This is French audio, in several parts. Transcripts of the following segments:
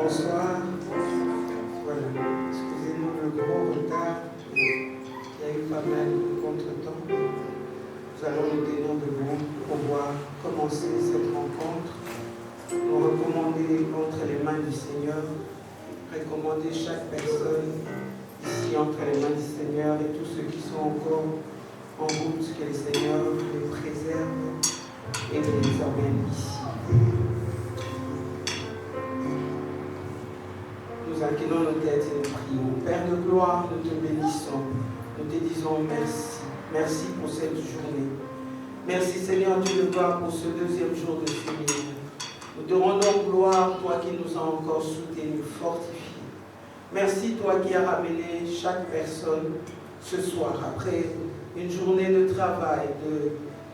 Bonsoir. Voilà. Excusez-nous le gros retard. Il y a eu pas mal de contretemps. Nous allons nous tenir debout pour pouvoir commencer cette rencontre. Nous recommander entre les mains du Seigneur. Recommander chaque personne ici entre les mains du Seigneur et tous ceux qui sont encore en route, que le Seigneur les préserve et les emmène ici. Nous inclinons nos têtes et nous prions. Père de gloire, nous te bénissons. Nous te disons merci. Merci pour cette journée. Merci Seigneur Dieu de gloire pour ce deuxième jour de séminaire. Nous te rendons gloire, toi qui nous as encore soutenus, fortifiés. Merci toi qui as ramené chaque personne ce soir après une journée de travail,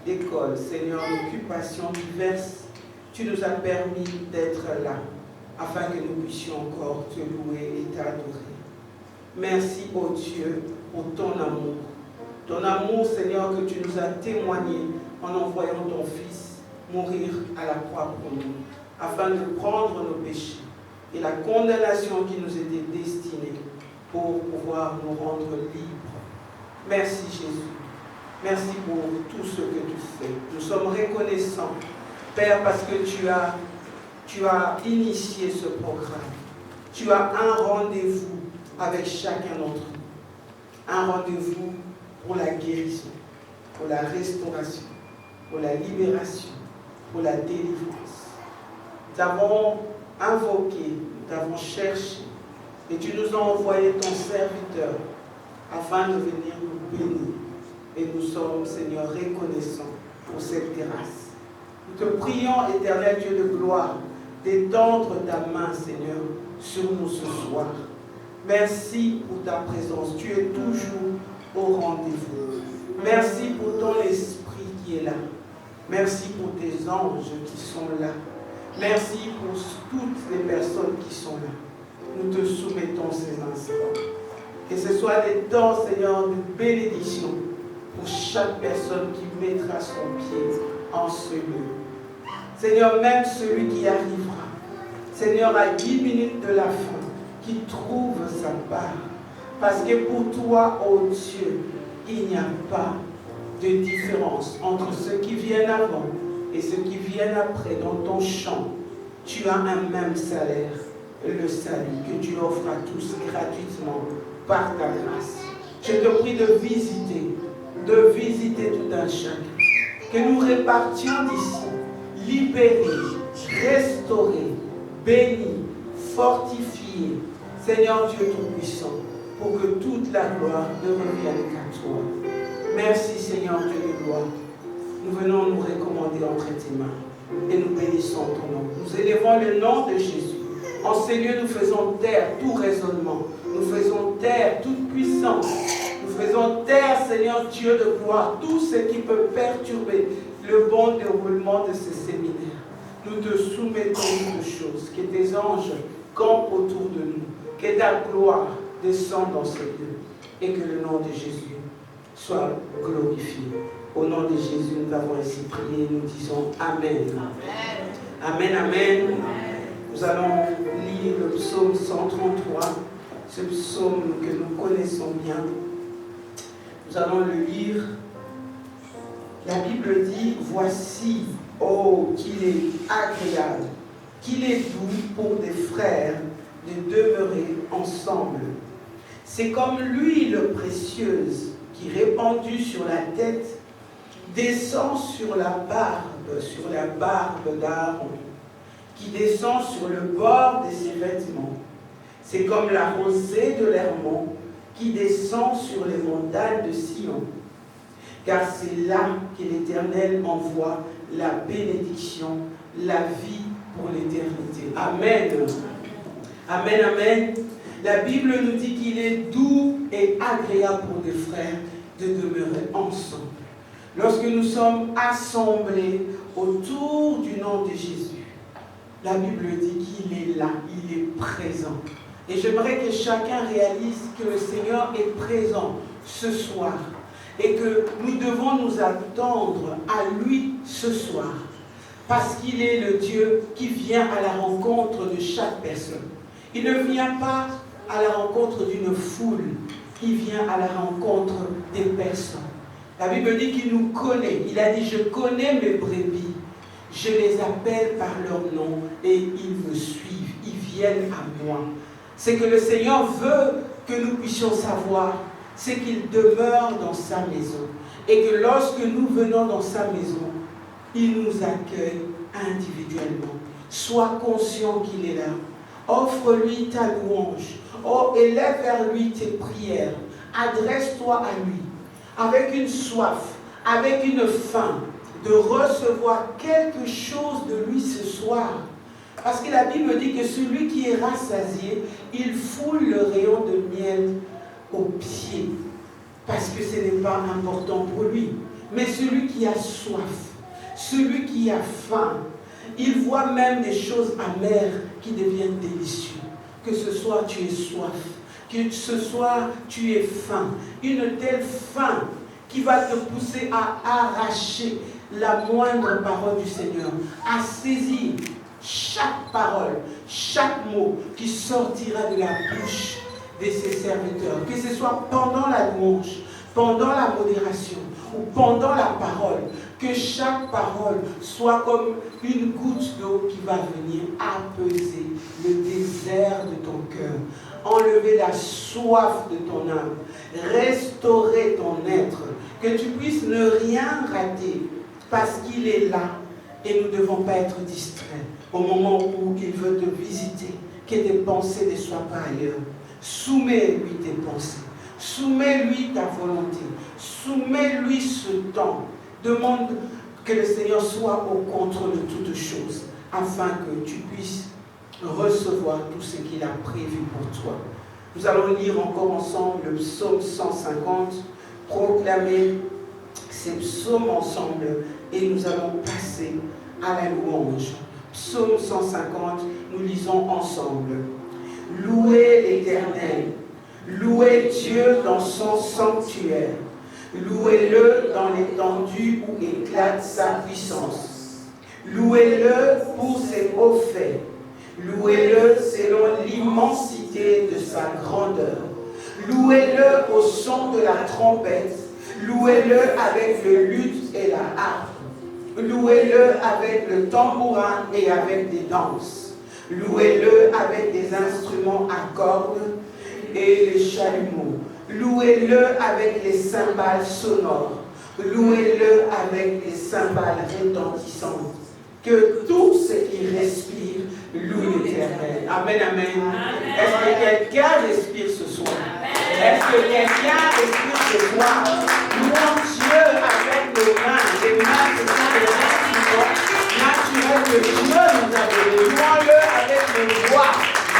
d'école, Seigneur, d'occupations diverses. Tu nous as permis d'être là, afin que nous puissions encore te louer et t'adorer. Merci, ô Dieu, pour ton amour. Ton amour, Seigneur, que tu nous as témoigné en envoyant ton Fils mourir à la croix pour nous, afin de prendre nos péchés et la condamnation qui nous était destinée pour pouvoir nous rendre libres. Merci, Jésus. Merci pour tout ce que tu fais. Nous sommes reconnaissants, Père, parce que tu as initié ce programme. Tu as un rendez-vous avec chacun d'entre nous. Un rendez-vous pour la guérison, pour la restauration, pour la libération, pour la délivrance. Nous avons invoqué, nous avons cherché, et tu nous as envoyé ton serviteur afin de venir nous bénir. Et nous sommes, Seigneur, reconnaissants pour cette grâce. Nous te prions, éternel Dieu de gloire, d'étendre ta main, Seigneur, sur nous ce soir. Merci pour ta présence. Tu es toujours au rendez-vous. Merci pour ton esprit qui est là. Merci pour tes anges qui sont là. Merci pour toutes les personnes qui sont là. Nous te soumettons ces instants. Que ce soit des temps, Seigneur, de bénédiction pour chaque personne qui mettra son pied en ce lieu. Seigneur, même celui qui arrivera, Seigneur, à 10 minutes de la fin, qui trouve sa part. Parce que pour toi, ô Dieu, il n'y a pas de différence entre ceux qui viennent avant et ceux qui viennent après dans ton champ. Tu as un même salaire, le salut que tu offres à tous gratuitement par ta grâce. Je te prie de visiter tout un chacun. Que nous répartions d'ici, libérés, restaurés, bénis, fortifiés, Seigneur Dieu Tout-Puissant, pour que toute la gloire ne revienne qu'à toi. Merci Seigneur Dieu de gloire. Nous venons nous recommander entre tes mains et nous bénissons ton nom. Nous élevons le nom de Jésus. En ces lieux, nous faisons taire tout raisonnement. Nous faisons taire toute puissance. Nous faisons taire, Seigneur Dieu de gloire, tout ce qui peut perturber le bon déroulement de ce séminaire. Nous te soumettons toutes choses. Que tes anges campent autour de nous. Que ta gloire descende dans ce lieu. Et que le nom de Jésus soit glorifié. Au nom de Jésus, nous avons ainsi prié. Nous disons Amen. Amen, amen. Amen. Nous allons lire le psaume 133. Ce psaume que nous connaissons bien. Nous allons le lire. La Bible dit, voici, oh, qu'il est agréable, qu'il est doux pour des frères de demeurer ensemble. C'est comme l'huile précieuse qui, répandue sur la tête, descend sur la barbe d'Aaron, qui descend sur le bord de ses vêtements. C'est comme la rosée de l'Hermon qui descend sur les montagnes de Sion. Car c'est là que l'Éternel envoie la bénédiction, la vie pour l'éternité. Amen. Amen, amen. La Bible nous dit qu'il est doux et agréable pour des frères de demeurer ensemble. Lorsque nous sommes assemblés autour du nom de Jésus, la Bible dit qu'il est là, il est présent. Et j'aimerais que chacun réalise que le Seigneur est présent ce soir et que nous devons nous attendre à lui ce soir. parce qu'il est le Dieu qui vient à la rencontre de chaque personne. Il ne vient pas à la rencontre d'une foule, il vient à la rencontre des personnes. La Bible dit qu'il nous connaît. Il a dit, je connais mes brebis, je les appelle par leur nom et ils me suivent, ils viennent à moi. C'est que le Seigneur veut que nous puissions savoir, c'est qu'il demeure dans sa maison. Et que lorsque nous venons dans sa maison, il nous accueille individuellement. Sois conscient qu'il est là. Offre-lui ta louange. Oh, élève vers lui tes prières. Adresse-toi à lui avec une soif, avec une faim de recevoir quelque chose de lui ce soir. Parce que la Bible dit que celui qui est rassasié, il foule le rayon de miel aux pieds. Parce que ce n'est pas important pour lui. Mais celui qui a soif, celui qui a faim, il voit même des choses amères qui deviennent délicieuses. Que ce soit tu es soif, que ce soit tu es faim. Une telle faim qui va te pousser à arracher la moindre parole du Seigneur, à saisir chaque parole, chaque mot qui sortira de la bouche de ses serviteurs. Que ce soit pendant la louange, pendant la modération ou pendant la parole, que chaque parole soit comme une goutte d'eau qui va venir apaiser le désert de ton cœur, enlever la soif de ton âme, restaurer ton être, que tu puisses ne rien rater parce qu'il est là et nous ne devons pas être distraits au moment où il veut te visiter, que tes pensées ne soient pas ailleurs. Soumets-lui tes pensées, soumets-lui ta volonté, soumets-lui ce temps. Demande que le Seigneur soit au contrôle de toutes choses, afin que tu puisses recevoir tout ce qu'il a prévu pour toi. Nous allons lire encore ensemble le psaume 150, proclamer ces psaumes ensemble, et nous allons passer à la louange. Psaume 150, nous lisons ensemble. Louez l'Éternel, louez Dieu dans son sanctuaire. Louez-le dans l'étendue où éclate sa puissance. Louez-le pour ses hauts faits. Louez-le selon l'immensité de sa grandeur. Louez-le au son de la trompette. Louez-le avec le luth et la harpe. Louez-le avec le tambourin et avec des danses. Louez-le avec des instruments à cordes et les chalumeaux. Louez-le avec les cymbales sonores. Louez-le avec les cymbales retentissantes. Que tout ce qui respire loue l'Éternel. Amen, amen. Est-ce que quelqu'un respire ce soir? Est-ce que quelqu'un respire ce soir? Louons Dieu avec nos mains. Les mains, ce sont les instruments naturels que Dieu nous a donnés. Louons-le avec nos voix.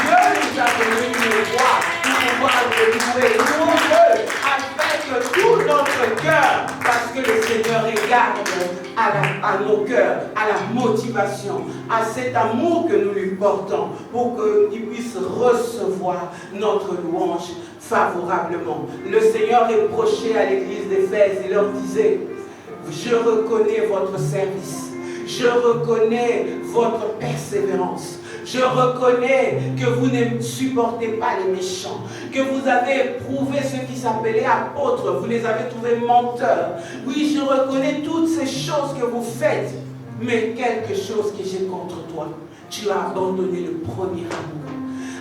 Dieu nous a donné une voix pour pouvoir le louer. Louons-le avec tout notre cœur, parce que le Seigneur regarde à nos cœurs, à la motivation, à cet amour que nous lui portons, pour qu'il puisse recevoir notre louange favorablement. Le Seigneur reprochait à l'église d'Éphèse, il leur disait, je reconnais votre service, je reconnais votre persévérance. Je reconnais que vous ne supportez pas les méchants, que vous avez éprouvé ceux qui s'appelaient apôtres, vous les avez trouvés menteurs. Oui, je reconnais toutes ces choses que vous faites, mais quelque chose que j'ai contre toi, tu as abandonné le premier amour.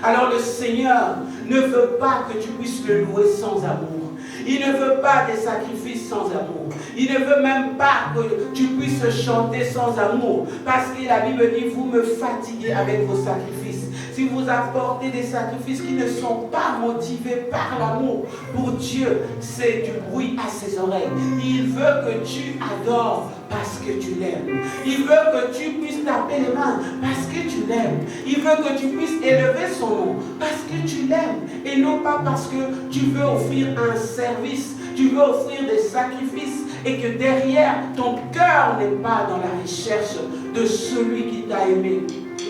Alors le Seigneur ne veut pas que tu puisses le louer sans amour. Il ne veut pas des sacrifices sans amour. Il ne veut même pas que tu puisses chanter sans amour. Parce que la Bible dit, vous me fatiguez avec vos sacrifices. Si vous apportez des sacrifices qui ne sont pas motivés par l'amour pour Dieu, c'est du bruit à ses oreilles. Il veut que tu adores parce que tu l'aimes. Il veut que tu puisses taper les mains parce que tu l'aimes. Il veut que tu puisses élever son nom parce que tu l'aimes. Et non pas parce que tu veux offrir un service, tu veux offrir des sacrifices et que derrière ton cœur n'est pas dans la recherche de celui qui t'a aimé,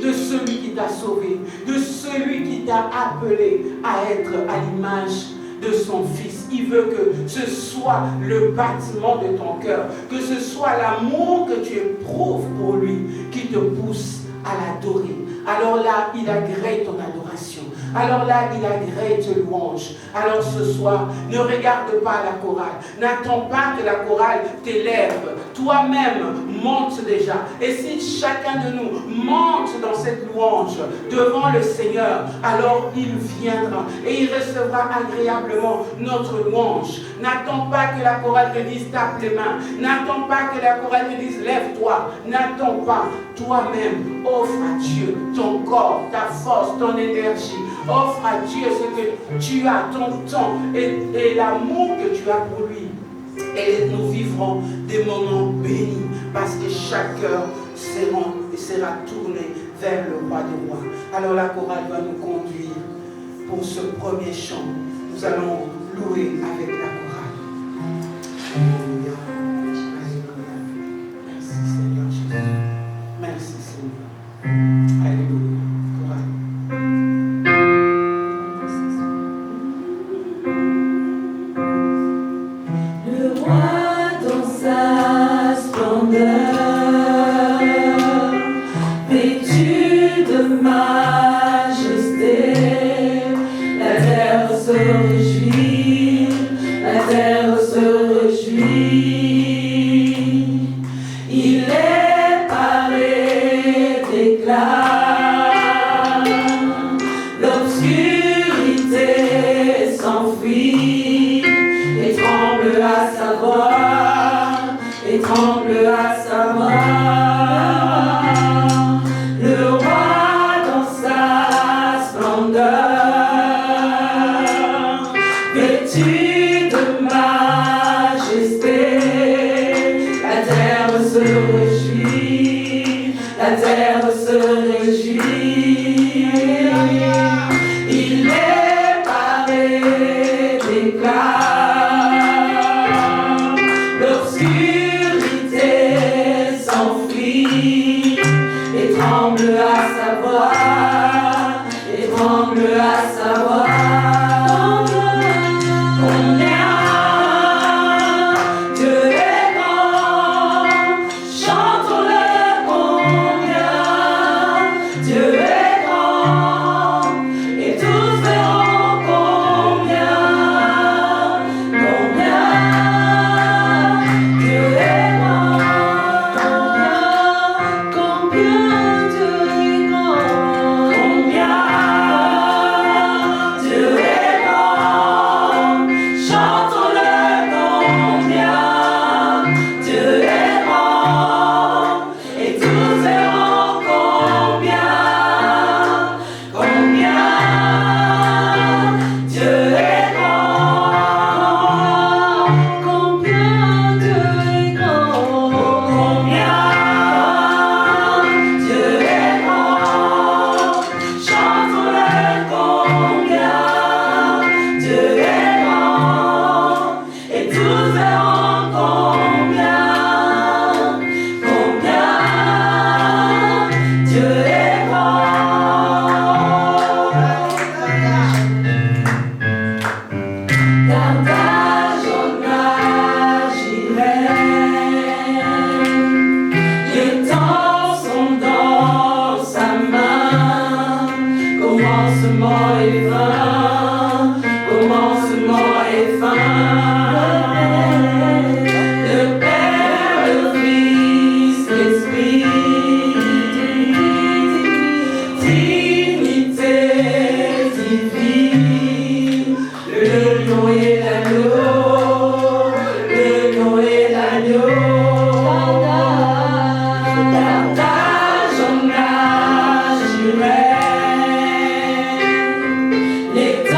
de celui qui t'a sauvé, de celui qui t'a appelé à être à l'image de son Fils. Il veut que ce soit le battement de ton cœur, que ce soit l'amour que tu éprouves pour lui qui te pousse à l'adorer. Alors là, il agrée ton adoration. Alors là, il agrée tes louanges. Alors ce soir, ne regarde pas la chorale. N'attends pas que la chorale t'élève. Toi-même, monte déjà. Et si chacun de nous monte dans cette louange devant le Seigneur, alors il viendra et il recevra agréablement notre louange. N'attends pas que la chorale te dise tape les mains. N'attends pas que la chorale te dise lève-toi. N'attends pas. Toi-même, offre à Dieu ton corps, ta force, ton énergie. Offre à Dieu ce que tu as, ton temps et l'amour que tu as pour lui. Et nous vivrons des moments bénis parce que chaque cœur sera tourné vers le roi des rois. Alors la chorale va nous conduire pour ce premier chant. Nous allons louer avec la chorale. Alléluia. Alléluia. Merci Seigneur Jésus. Merci Seigneur. Alléluia. Chorale. Le roi dans sa splendeur, vêtu de majesté, la terre se réjouit, la terre se réjouit. Il est paré d'éclat, l'obscurité s'enfuit et tremble à sa voix, et tremble à sa voix. Le roi dans sa splendeur, vêtu de majesté, la terre se réjouit, la terre se réjouit. Il est paré d'éclat, l'obscurité s'enfuit et tremble à sa voix, et tremble à sa voix. Combien Dieu est grand, chantons-le combien Dieu est grand, et tous verront combien Dieu est grand, combien Dieu est grand, Dieu est grand, chantons-le combien Dieu est grand, et tous verront combien Dieu est grand, combien Dieu est grand, Dieu est grand, chantons-le combien Dieu est grand, et tous verront combien Dieu est grand. Davantage en agirait, les temps sont dans sa main, commencement et fin, commencement et fin. Le Père, le Fils, l'Esprit, dignité divine, le lion et l'agneau, le lion et l'agneau. Davantage en agirait, les temps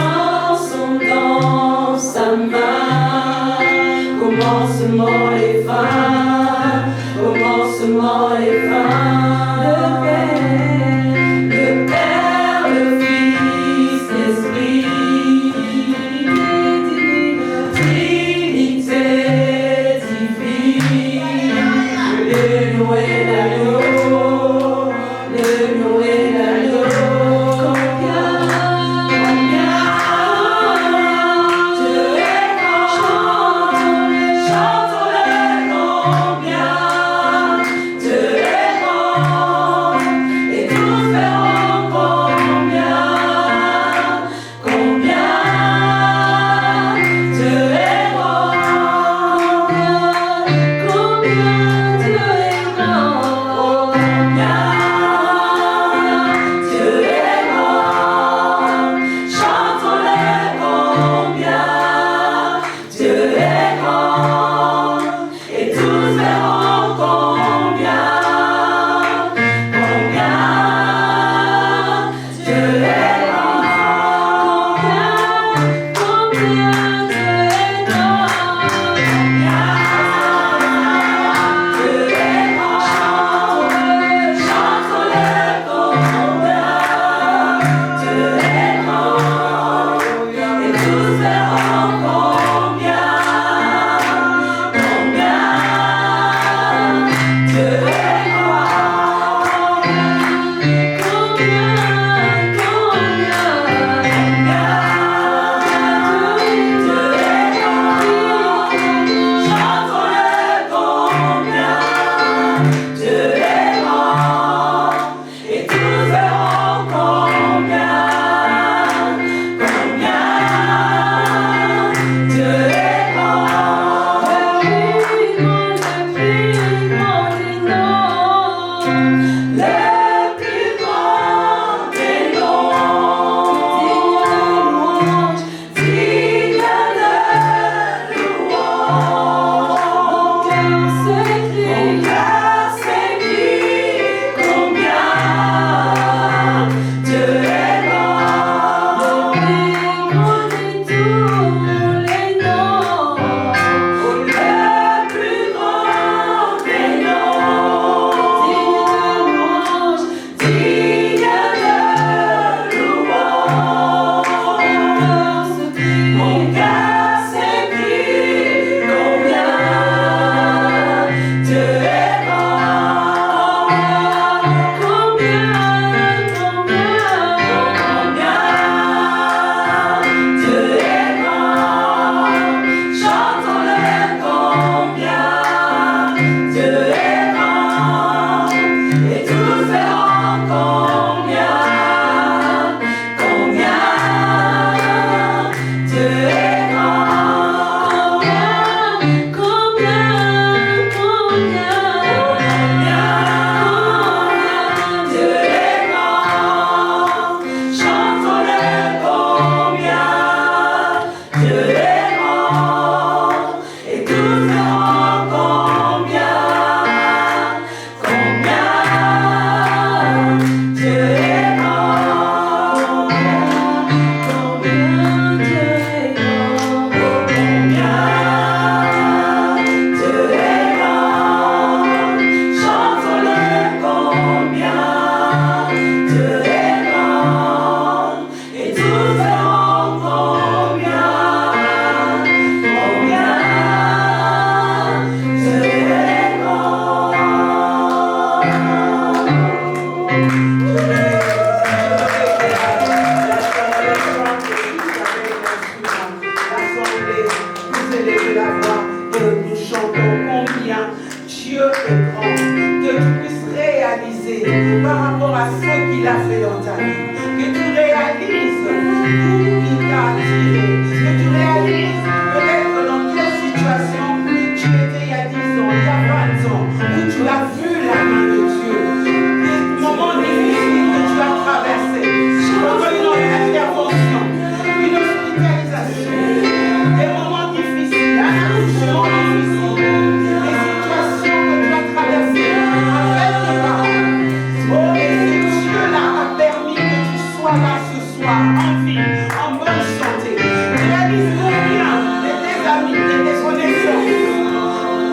joie, en vie, en bonne santé. Réalise combien de tes amis, de tes connaissances,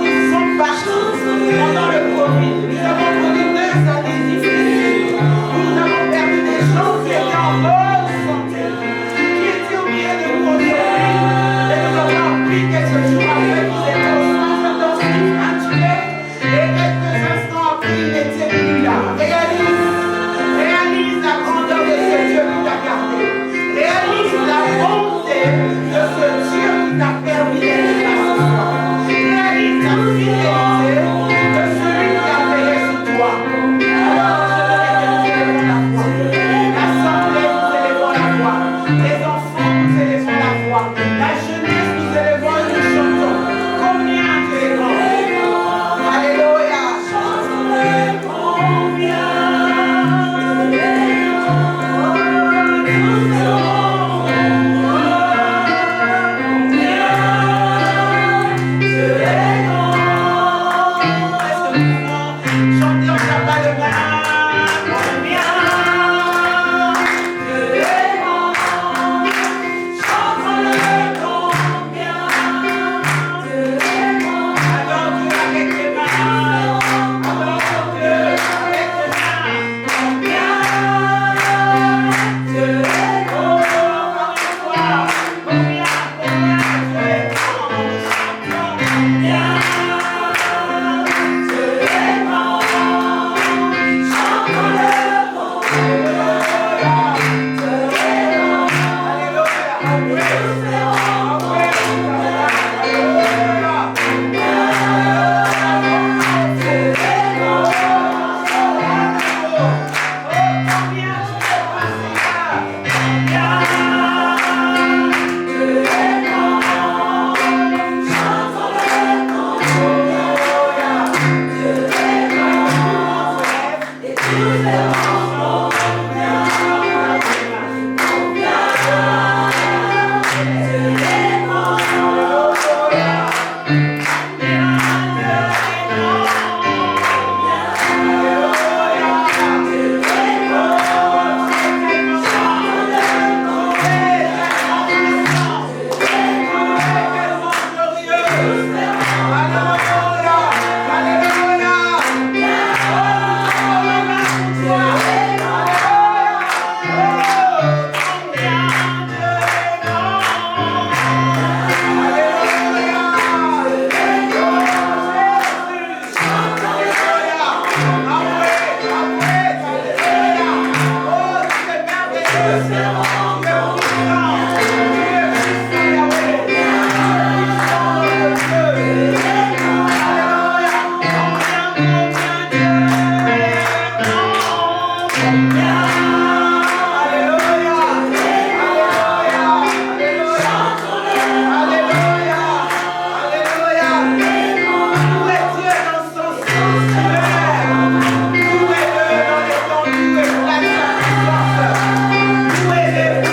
ils sont partis pendant le Covid. Nous avons connu 2 années difficiles. Nous avons perdu des gens qui étaient en bonne santé, qui étaient au milieu de nous aujourd'hui. Et nous avons appris quelques jours après qu'ils étaient au centre intensif intubés. Et quelques instants après, ils n'étaient plus là. Réalise la grandeur de ce Dieu qui t'a gardé. Réalise la bonté de ce Dieu qui t'a permis d'être là ce soir. Réalise la fidélité de celui qui a veillé sur toi. Alors, je veux que nous élevons la voix. L'assemblée, nous élevons la voix. Les enfants, nous élevons la voix. La jeunesse, nous élevons et nous chantons. Combien Dieu est grand. Alléluia. Où est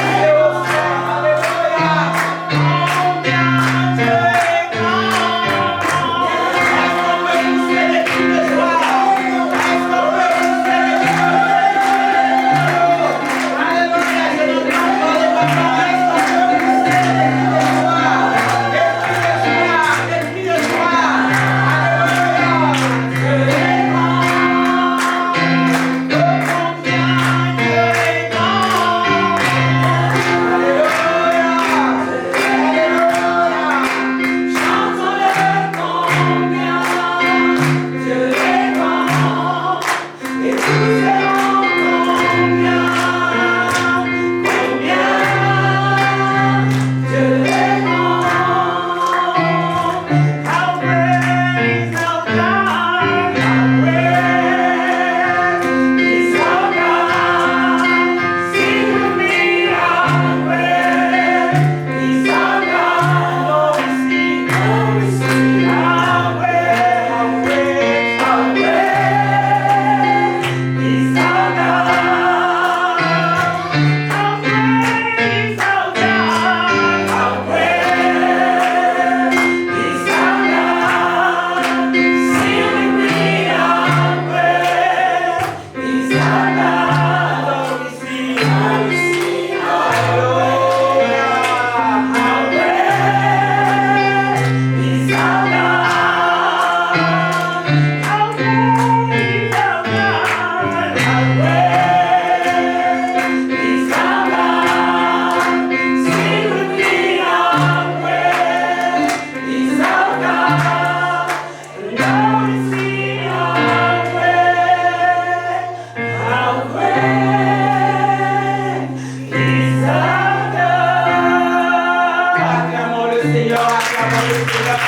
acclamons le Seigneur,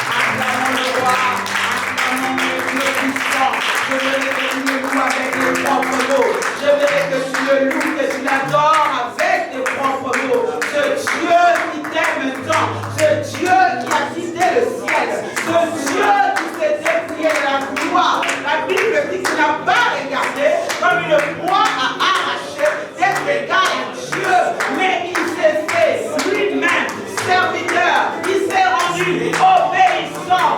acclamons le roi, acclamons le Dieu puissant. Je voudrais que tu le loues avec tes propres mots. Je voudrais que tu le loues, que tu l'adores avec tes propres mots. Ce Dieu qui t'aime tant, ce Dieu qui a quitté le ciel, ce Dieu qui s'est déplié de la gloire. La Bible dit qu'il n'a pas regardé comme une proie à arracher des regards à Dieu, mais il s'est fait lui-même serviteur, il s'est rendu obéissant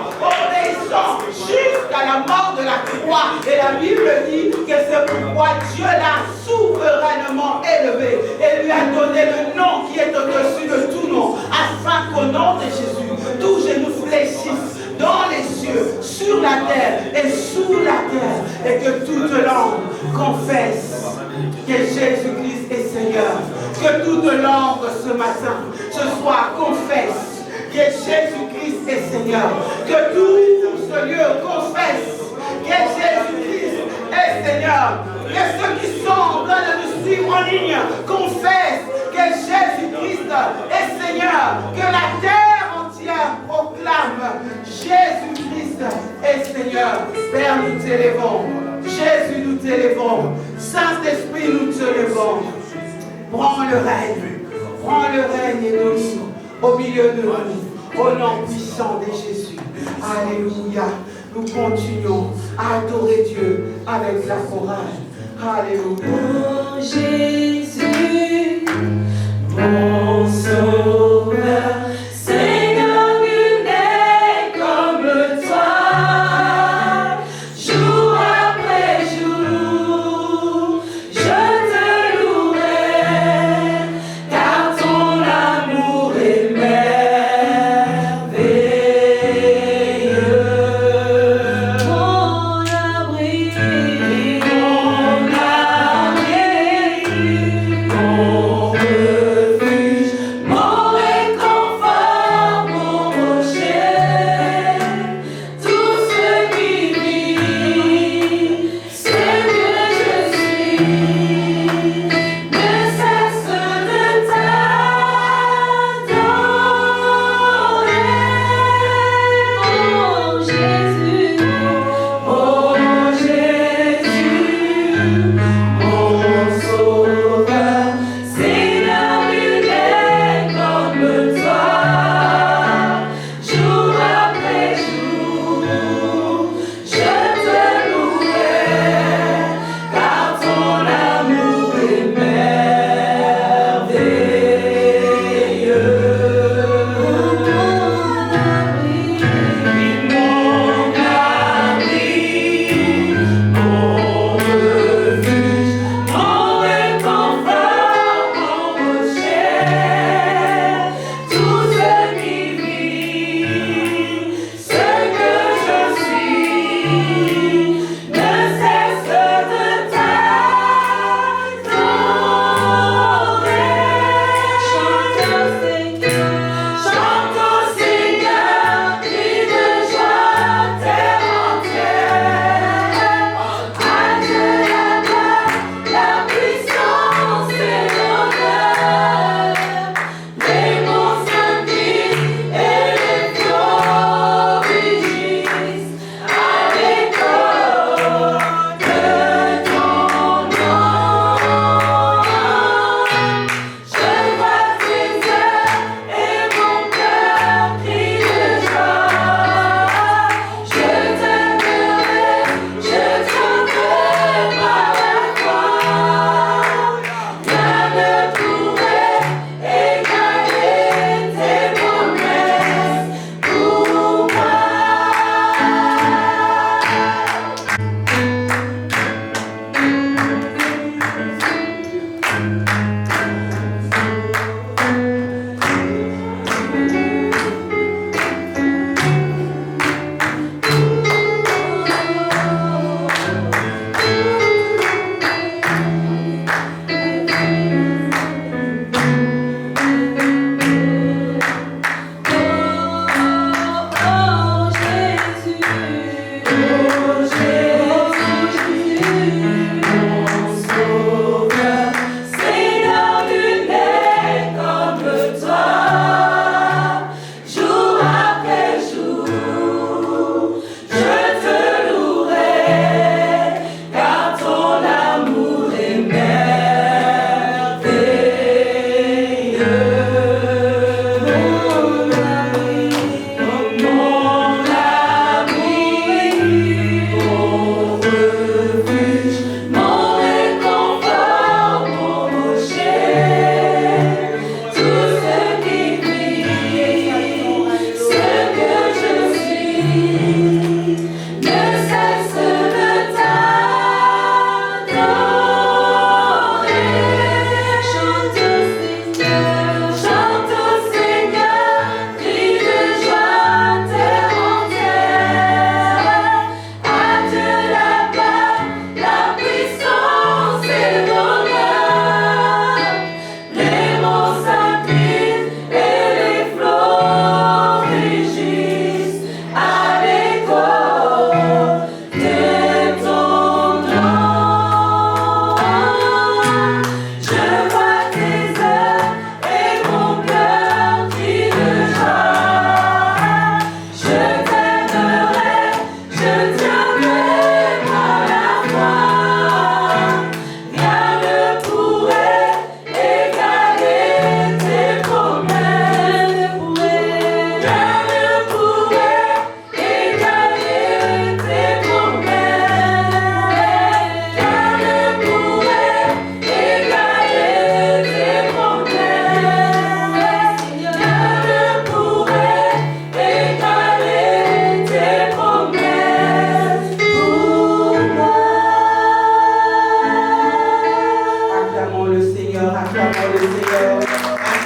jusqu'à la mort de la croix. Et la Bible dit que c'est pourquoi Dieu l'a souverainement élevé et lui a donné le nom qui est au-dessus de tout nom, afin qu'au nom de Jésus, tout genou fléchisse dans les cieux, sur la terre et sous la terre, et que toute langue confesse que Jésus-Christ est Seigneur. Que toute langue ce matin, ce soir, confesse que Jésus-Christ est Seigneur. Que tout ce lieu confesse que Jésus-Christ est Seigneur. Que ceux qui sont en train de nous suivre en ligne confessent que Jésus-Christ est Seigneur. Que la terre entière proclame Jésus-Christ est Seigneur. Père, nous t'élèvons. Jésus, nous t'élèvons. Saint-Esprit, nous t'élèvons. Prends le règne de nous, au milieu de nous, au nom puissant de Jésus. Alléluia. Nous continuons à adorer Dieu avec la chorale. Alléluia. Oh Jésus, mon sauveur, Seigneur, nul n'est comme toi. Jour après jour, je te louerai, car ton amour est merveilleux. Mon abri, mon refuge, mon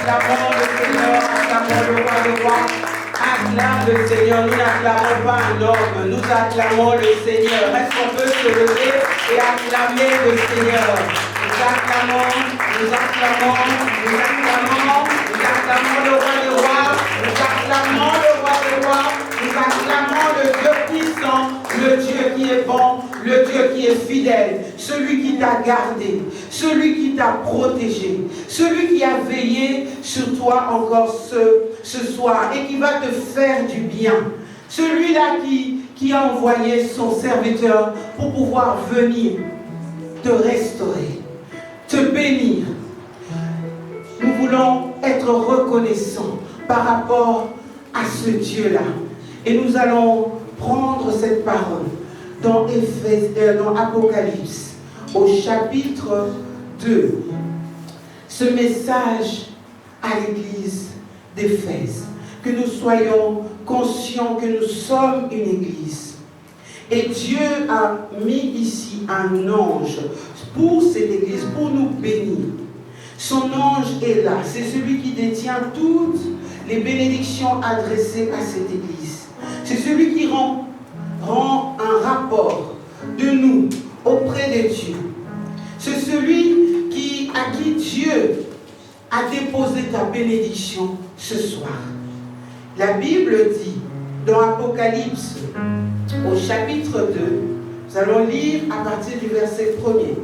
acclamons le Seigneur, acclamons le roi de rois. Acclame le Seigneur, nous n'acclamons pas un homme, nous acclamons le Seigneur. Est-ce qu'on peut se lever et acclamer le Seigneur? Nous acclamons, nous acclamons, nous acclamons, nous acclamons le roi des rois, nous acclamons le roi des rois, nous acclamons le Dieu puissant, le Dieu qui est bon, le Dieu qui est fidèle, celui qui t'a gardé, celui qui t'a protégé, celui qui a veillé sur toi encore ce soir et qui va te faire du bien. Celui-là qui a envoyé son serviteur pour pouvoir venir te restaurer, te bénir. Nous voulons être reconnaissants par rapport à ce Dieu-là. Et nous allons prendre cette parole dans Apocalypse, au chapitre 2. Ce message à l'église d'Éphèse. Que nous soyons conscients que nous sommes une église. Et Dieu a mis ici un ange pour cette église, pour nous bénir. Son ange est là. C'est celui qui détient toutes les bénédictions adressées à cette église. C'est celui qui rend un rapport de nous auprès de Dieu. C'est celui à qui Dieu a déposé ta bénédiction ce soir. La Bible dit dans Apocalypse au chapitre 2, nous allons lire à partir du verset 1er.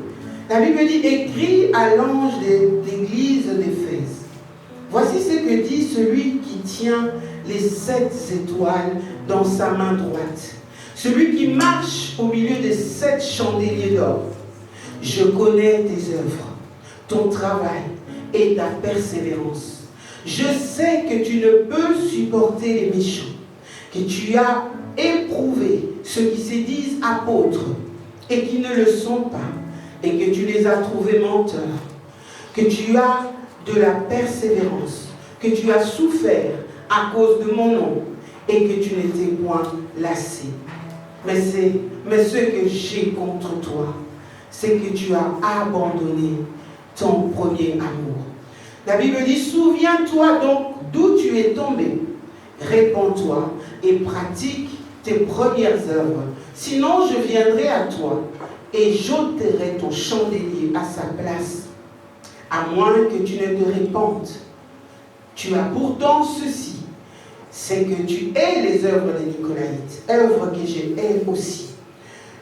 La Bible dit: écrit à l'ange de l'église d'Éphèse. Voici ce que dit celui qui tient les 7 étoiles dans sa main droite. Celui qui marche au milieu des 7 chandeliers d'or. Je connais tes œuvres, ton travail et ta persévérance. Je sais que tu ne peux supporter les méchants, que tu as éprouvé ceux qui se disent apôtres et qui ne le sont pas, et que tu les as trouvés menteurs, que tu as de la persévérance, que tu as souffert à cause de mon nom et que tu n'étais point lassé. Mais ce que j'ai contre toi, c'est que tu as abandonné ton premier amour. La Bible dit: souviens-toi donc d'où tu es tombé, répands-toi et pratique tes premières œuvres. Sinon, je viendrai à toi et j'ôterai ton chandelier à sa place, à moins que tu ne te répandes. Tu as pourtant ceci, c'est que tu hais les œuvres des Nicolaïtes, œuvres que je hais aussi.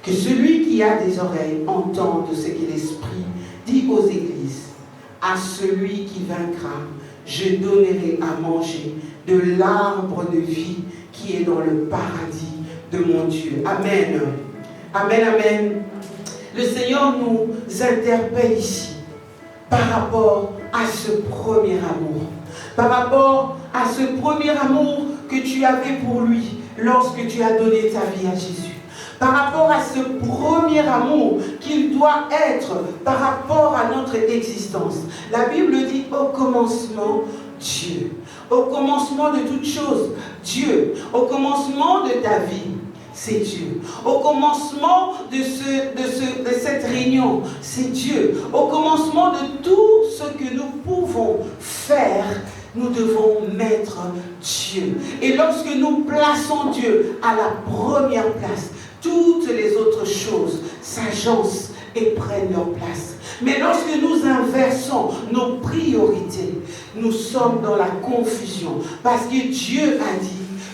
Que celui qui a des oreilles entende ce que l'Esprit dit aux églises. À celui qui vaincra, je donnerai à manger de l'arbre de vie qui est dans le paradis de mon Dieu. Amen. Amen, amen. Le Seigneur nous interpelle ici par rapport à ce premier amour. Par rapport à ce premier amour que tu avais pour lui lorsque tu as donné ta vie à Jésus. Par rapport à ce premier amour qu'il doit être par rapport à notre existence. La Bible dit au commencement, Dieu. Au commencement de toutes choses, Dieu. Au commencement de ta vie, c'est Dieu. Au commencement de cette réunion, c'est Dieu. Au commencement de tout ce que nous pouvons faire, nous devons mettre Dieu. Et lorsque nous plaçons Dieu à la première place, toutes les autres choses s'agencent et prennent leur place. Mais lorsque nous inversons nos priorités, nous sommes dans la confusion. Parce que Dieu a dit: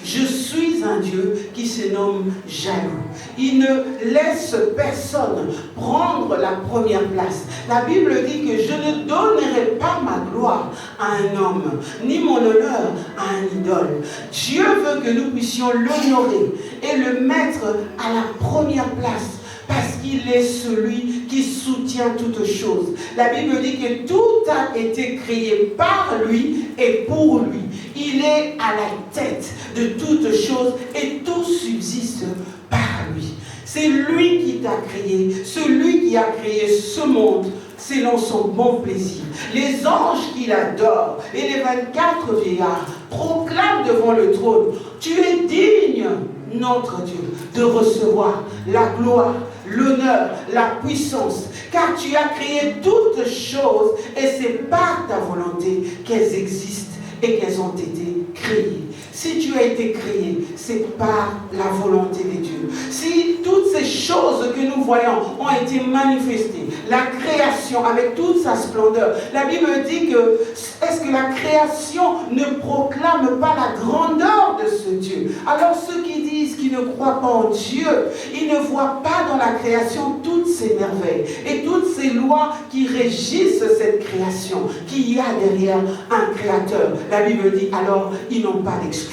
je suis un Dieu qui se nomme jaloux. Il ne laisse personne prendre la première place. La Bible dit que je ne donnerai pas ma gloire à un homme, ni mon honneur à un idole. Dieu veut que nous puissions l'honorer et le mettre à la première place. Parce qu'il est celui qui soutient toutes choses. La Bible dit que tout a été créé par lui et pour lui. Il est à la tête de toutes choses et tout subsiste par lui. C'est lui qui t'a créé, celui qui a créé ce monde selon son bon plaisir. Les anges qui l'adorent et les 24 vieillards proclament devant le trône: tu es digne, notre Dieu, de recevoir la gloire, l'honneur, la puissance, car tu as créé toutes choses et c'est par ta volonté qu'elles existent et qu'elles ont été créées. Si tu as été créé, c'est par la volonté de Dieu. Si toutes ces choses que nous voyons ont été manifestées, la création avec toute sa splendeur, la Bible dit que est-ce que la création ne proclame pas la grandeur de ce Dieu? Alors ceux qui disent qu'ils ne croient pas en Dieu, ils ne voient pas dans la création toutes ces merveilles et toutes ces lois qui régissent cette création, qu'il y a derrière un créateur. La Bible dit alors ils n'ont pas d'excuse.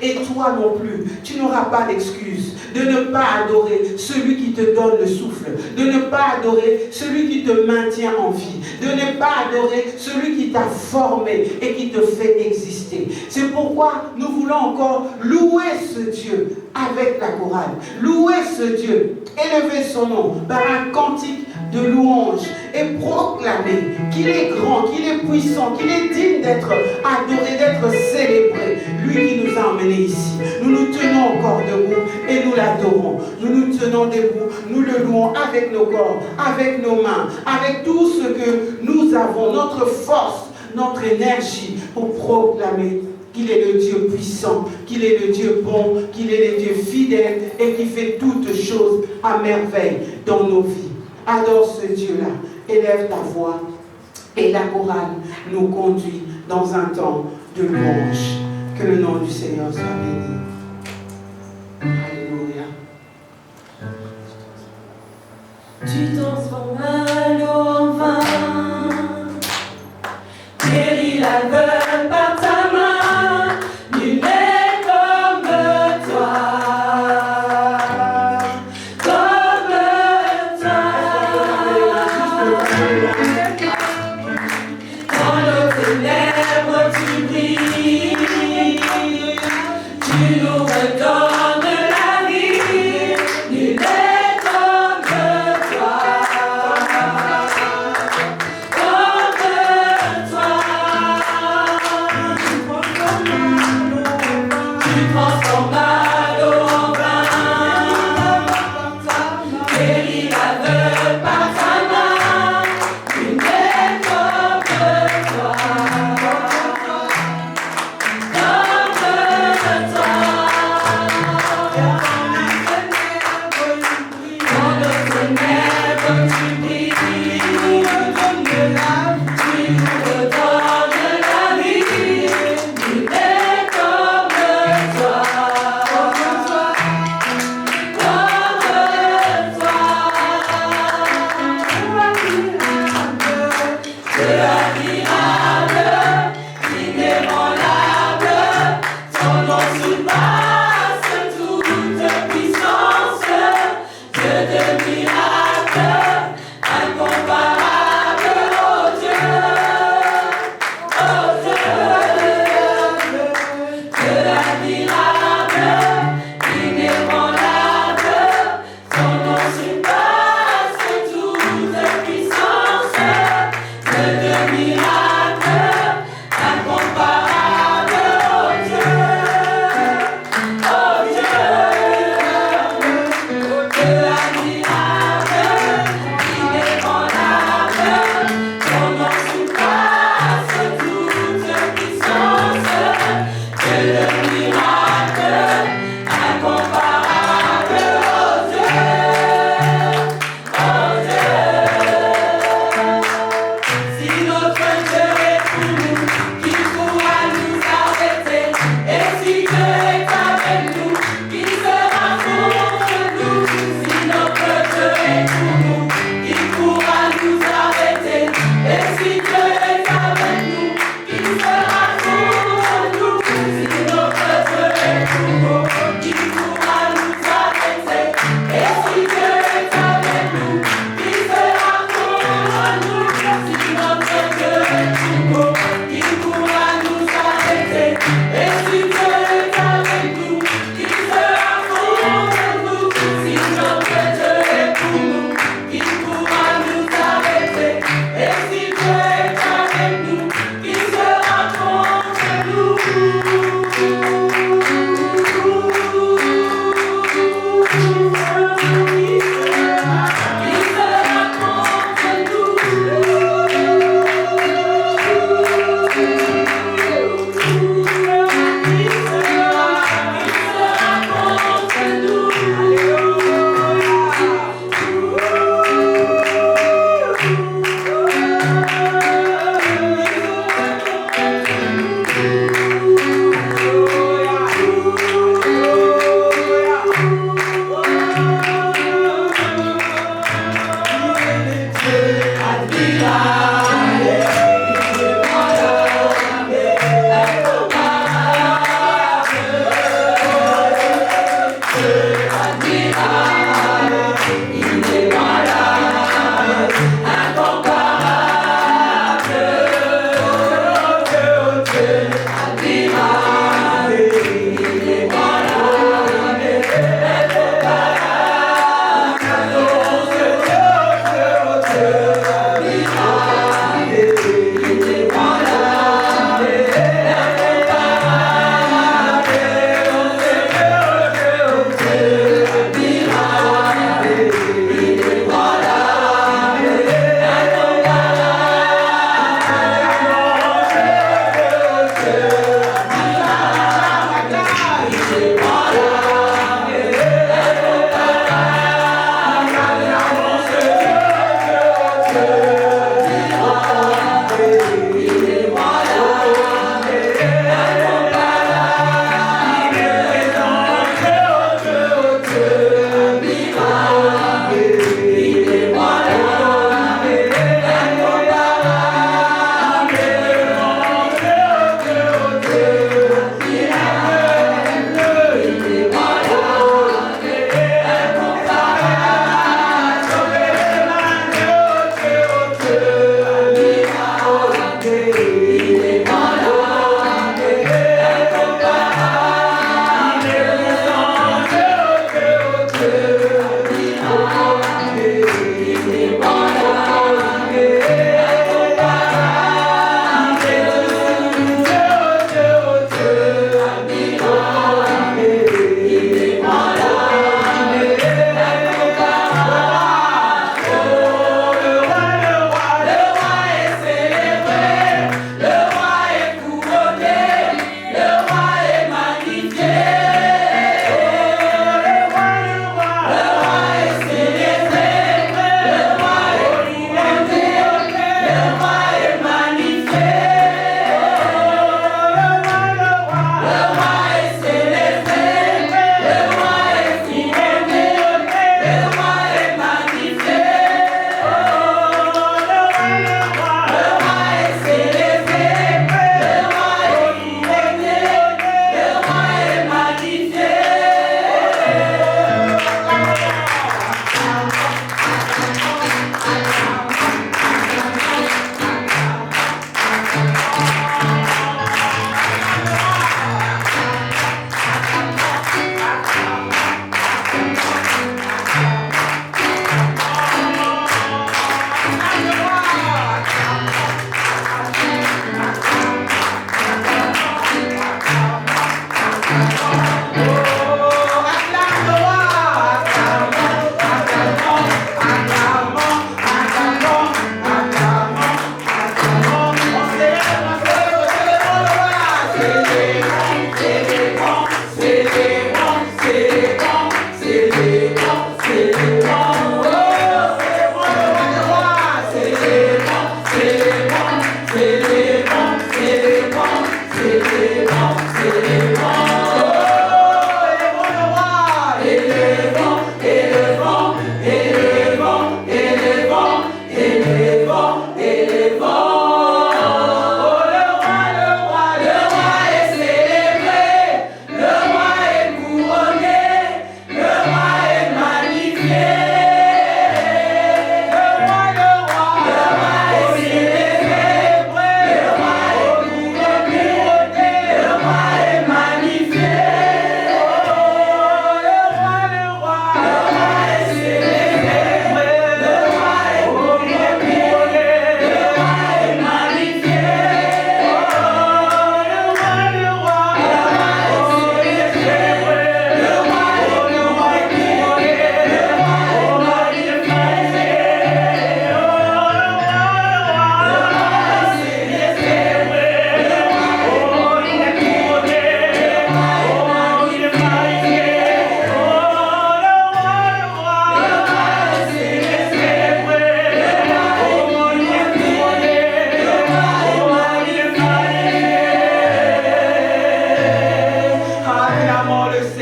Et toi non plus, tu n'auras pas d'excuse de ne pas adorer celui qui te donne le souffle, de ne pas adorer celui qui te maintient en vie, de ne pas adorer celui qui t'a formé et qui te fait exister. C'est pourquoi nous voulons encore louer ce Dieu avec la chorale, louer ce Dieu, élever son nom par un cantique de louange et proclamer qu'il est grand, qu'il est puissant, qu'il est digne d'être adoré, d'être célébré. Lui qui nous a emmenés ici. Nous nous tenons encore debout et nous l'adorons. Nous nous tenons debout, nous le louons avec nos corps, avec nos mains, avec tout ce que nous avons, notre force, notre énergie pour proclamer qu'il est le Dieu puissant, qu'il est le Dieu bon, qu'il est le Dieu fidèle et qui fait toutes choses à merveille dans nos vies. Adore ce Dieu-là, élève ta voix et la chorale nous conduit dans un temps de louange. Que le nom du Seigneur soit béni. Alléluia. Tu transformes l'eau en vin, guéris l'aveugle par ta main, nul n'est comme toi. Dans nos ténèbres tu brilles, tu nous redonnes la vie, nul n'est comme toi. Comme toi.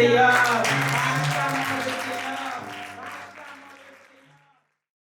Seigneur,